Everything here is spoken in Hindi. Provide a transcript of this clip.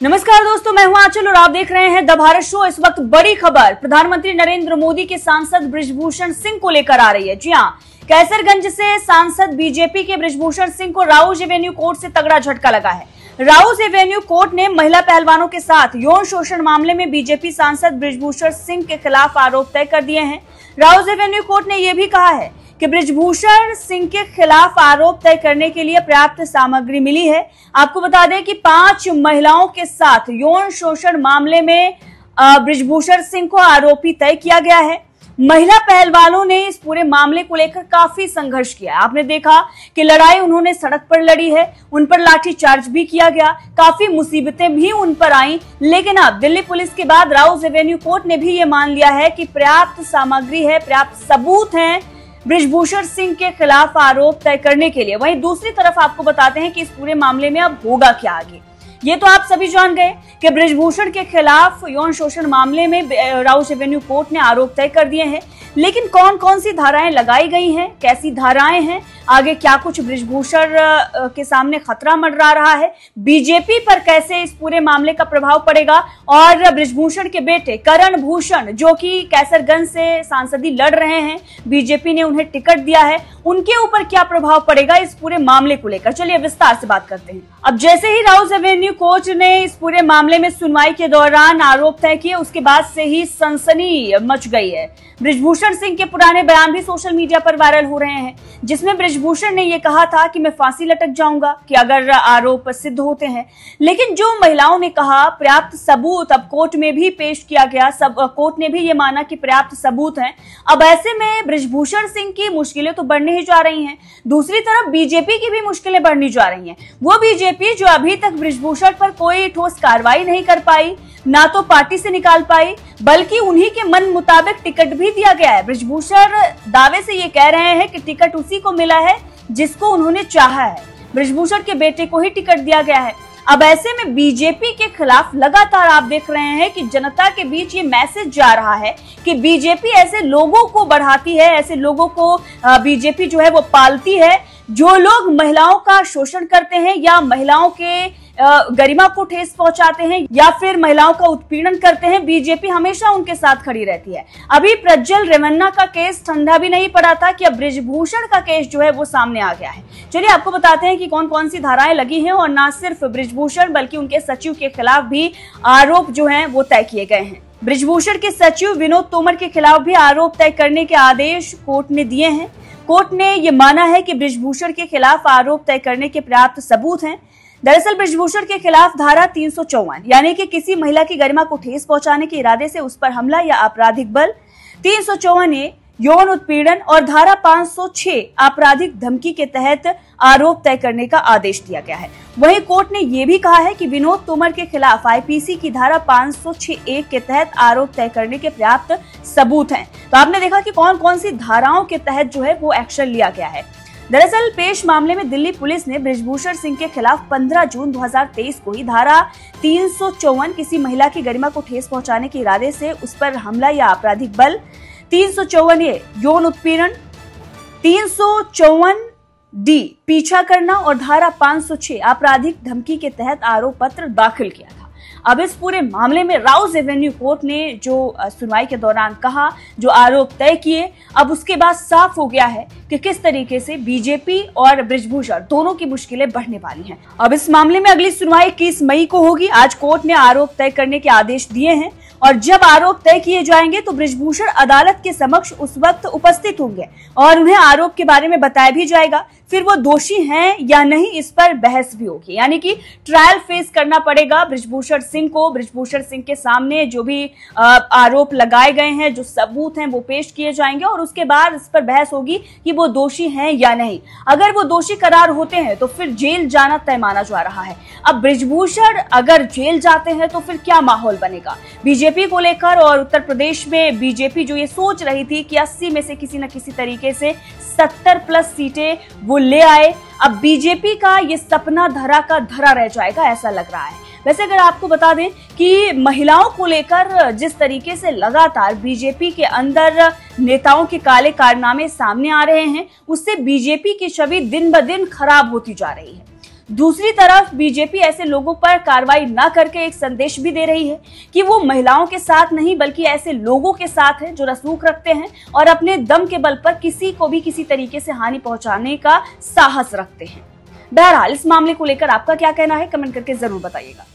नमस्कार दोस्तों, मैं हूं आंचल और आप देख रहे हैं द भारत शो। इस वक्त बड़ी खबर प्रधानमंत्री नरेंद्र मोदी के सांसद बृजभूषण सिंह को लेकर आ रही है। जी हां, कैसरगंज से सांसद बीजेपी के बृजभूषण सिंह को राउज एवेन्यू कोर्ट से तगड़ा झटका लगा है। राउज एवेन्यू कोर्ट ने महिला पहलवानों के साथ यौन शोषण मामले में बीजेपी सांसद बृजभूषण सिंह के खिलाफ आरोप तय कर दिए हैं। राउज एवेन्यू कोर्ट ने यह भी कहा है कि बृजभूषण सिंह के खिलाफ आरोप तय करने के लिए पर्याप्त सामग्री मिली है। आपको बता दें कि 5 महिलाओं के साथ यौन शोषण मामले में बृजभूषण सिंह को आरोपी तय किया गया है। महिला पहलवानों ने इस पूरे मामले को लेकर काफी संघर्ष किया। आपने देखा कि लड़ाई उन्होंने सड़क पर लड़ी है, उन पर लाठीचार्ज भी किया गया, काफी मुसीबतें भी उन पर आई। लेकिन अब दिल्ली पुलिस के बाद राउज एवेन्यू कोर्ट ने भी ये मान लिया है कि पर्याप्त सामग्री है, पर्याप्त सबूत हैं बृजभूषण सिंह के खिलाफ आरोप तय करने के लिए। वहीं दूसरी तरफ आपको बताते हैं कि इस पूरे मामले में अब होगा क्या आगे। ये तो आप सभी जान गए कि बृजभूषण के खिलाफ यौन शोषण मामले में राउज एवेन्यू कोर्ट ने आरोप तय कर दिए हैं। लेकिन कौन कौन सी धाराएं लगाई गई हैं, कैसी धाराएं हैं, आगे क्या कुछ बृजभूषण के सामने खतरा मंडरा रहा है, बीजेपी पर कैसे इस पूरे मामले का प्रभाव पड़ेगा, और बृजभूषण के बेटे करण भूषण जो कि कैसरगंज से सांसदी लड़ रहे हैं, बीजेपी ने उन्हें टिकट दिया है, उनके ऊपर क्या प्रभाव पड़ेगा इस पूरे मामले को लेकर, चलिए विस्तार से बात करते हैं। अब जैसे ही राउज एवेन्यू कोर्ट ने इस पूरे मामले में सुनवाई के दौरान आरोप तय किए, उसके बाद से ही सनसनी मच गई है। बृजभूषण सिंह के पुराने बयान भी सोशल मीडिया पर वायरल हो रहे हैं, जिसमें बृजभूषण ने यह कहा था कि मैं फांसी लटक जाऊंगा कि अगर आरोप सिद्ध होते हैं। लेकिन जो महिलाओं ने कहा पर्याप्त सबूत अब कोर्ट में भी पेश किया गया, कोर्ट ने भी ये माना कि पर्याप्त सबूत हैं। अब ऐसे में बृजभूषण सिंह की मुश्किलें तो बढ़ने ही जा रही हैं, दूसरी तरफ बीजेपी की भी मुश्किलें बढ़नी जा रही हैं। वो बीजेपी जो अभी तक बृजभूषण पर कोई ठोस कार्रवाई नहीं कर पाई, ना तो पार्टी से निकाल पाई, बल्कि उन्हीं के मन मुताबिक टिकट भी दिया गया है। बृजभूषण दावे से ये कह रहे हैं कि टिकट उसी को मिला है जिसको उन्होंने चाहा है, बृजभूषण के बेटे को ही टिकट दिया गया है। अब ऐसे में बीजेपी के खिलाफ लगातार आप देख रहे हैं कि जनता के बीच ये मैसेज जा रहा है कि बीजेपी ऐसे लोगों को बढ़ाती है, ऐसे लोगों को बीजेपी जो है वो पालती है जो लोग महिलाओं का शोषण करते हैं या महिलाओं के गरिमा को ठेस पहुंचाते हैं या फिर महिलाओं का उत्पीड़न करते हैं। बीजेपी हमेशा उनके साथ खड़ी रहती है। अभी प्रज्वल रेवन्ना का केस ठंडा भी नहीं पड़ा था कि अब बृजभूषण का केस जो है वो सामने आ गया है। चलिए आपको बताते हैं कि कौन कौन सी धाराएं लगी हैं, और ना सिर्फ बृजभूषण बल्कि उनके सचिव के खिलाफ भी आरोप जो है वो तय किए गए हैं। बृजभूषण के सचिव विनोद तोमर के खिलाफ भी आरोप तय करने के आदेश कोर्ट ने दिए हैं। कोर्ट ने यह माना है कि बृजभूषण के खिलाफ आरोप तय करने के पर्याप्त सबूत हैं। दरअसल बृजभूषण के खिलाफ धारा 354 यानी कि किसी महिला की गरिमा को ठेस पहुंचाने के इरादे से उस पर हमला या आपराधिक बल, 354A यौन उत्पीड़न और धारा 506 आपराधिक धमकी के तहत आरोप तय करने का आदेश दिया गया है। वहीं कोर्ट ने यह भी कहा है कि विनोद तोमर के खिलाफ आईपीसी की धारा 506(1) के तहत आरोप तय करने के पर्याप्त सबूत हैं। तो आपने देखा कि कौन कौन सी धाराओं के तहत जो है वो एक्शन लिया गया है। दरअसल पेश मामले में दिल्ली पुलिस ने बृजभूषण सिंह के खिलाफ 15 जून 2023 को ही धारा 354 किसी महिला की गरिमा को ठेस पहुंचाने के इरादे से उस पर हमला या आपराधिक बल, 354A यौन उत्पीड़न, 354D पीछा करना और धारा 506 आपराधिक धमकी के तहत आरोप पत्र दाखिल किया था। अब इस पूरे मामले में राउज एवेन्यू कोर्ट ने जो सुनवाई के दौरान कहा, जो आरोप तय किए, अब उसके बाद साफ हो गया है कि किस तरीके से बीजेपी और बृजभूषण दोनों की मुश्किलें बढ़ने वाली हैं। अब इस मामले में अगली सुनवाई 21 मई को होगी। आज कोर्ट ने आरोप तय करने के आदेश दिए हैं और जब आरोप तय किए जाएंगे तो बृजभूषण अदालत के समक्ष उस वक्त उपस्थित होंगे और उन्हें आरोप के बारे में बताया भी जाएगा। फिर वो दोषी हैं या नहीं इस पर बहस भी होगी, यानी कि ट्रायल फेस करना पड़ेगा बृजभूषण सिंह को। बृजभूषण सिंह के सामने जो भी आरोप लगाए गए हैं, जो सबूत हैं वो पेश किए जाएंगे और उसके बाद इस पर बहस होगी कि वो दोषी हैं या नहीं। अगर वो दोषी करार होते हैं तो फिर जेल जाना तय माना जा रहा है। अब बृजभूषण अगर जेल जाते हैं तो फिर क्या माहौल बनेगा बीजेपी को लेकर। और उत्तर प्रदेश में बीजेपी जो ये सोच रही थी कि 80 में से किसी न किसी तरीके से 70+ सीटें वो ले आए, अब बीजेपी का ये सपना धरा का धरा रह जाएगा ऐसा लग रहा है। वैसे अगर आपको बता दें कि महिलाओं को लेकर जिस तरीके से लगातार बीजेपी के अंदर नेताओं के काले कारनामे सामने आ रहे हैं, उससे बीजेपी की छवि दिन ब दिन खराब होती जा रही है। दूसरी तरफ बीजेपी ऐसे लोगों पर कार्रवाई न करके एक संदेश भी दे रही है कि वो महिलाओं के साथ नहीं बल्कि ऐसे लोगों के साथ है जो रसूख रखते हैं और अपने दम के बल पर किसी को भी किसी तरीके से हानि पहुंचाने का साहस रखते हैं। बहरहाल इस मामले को लेकर आपका क्या कहना है, कमेंट करके जरूर बताइएगा।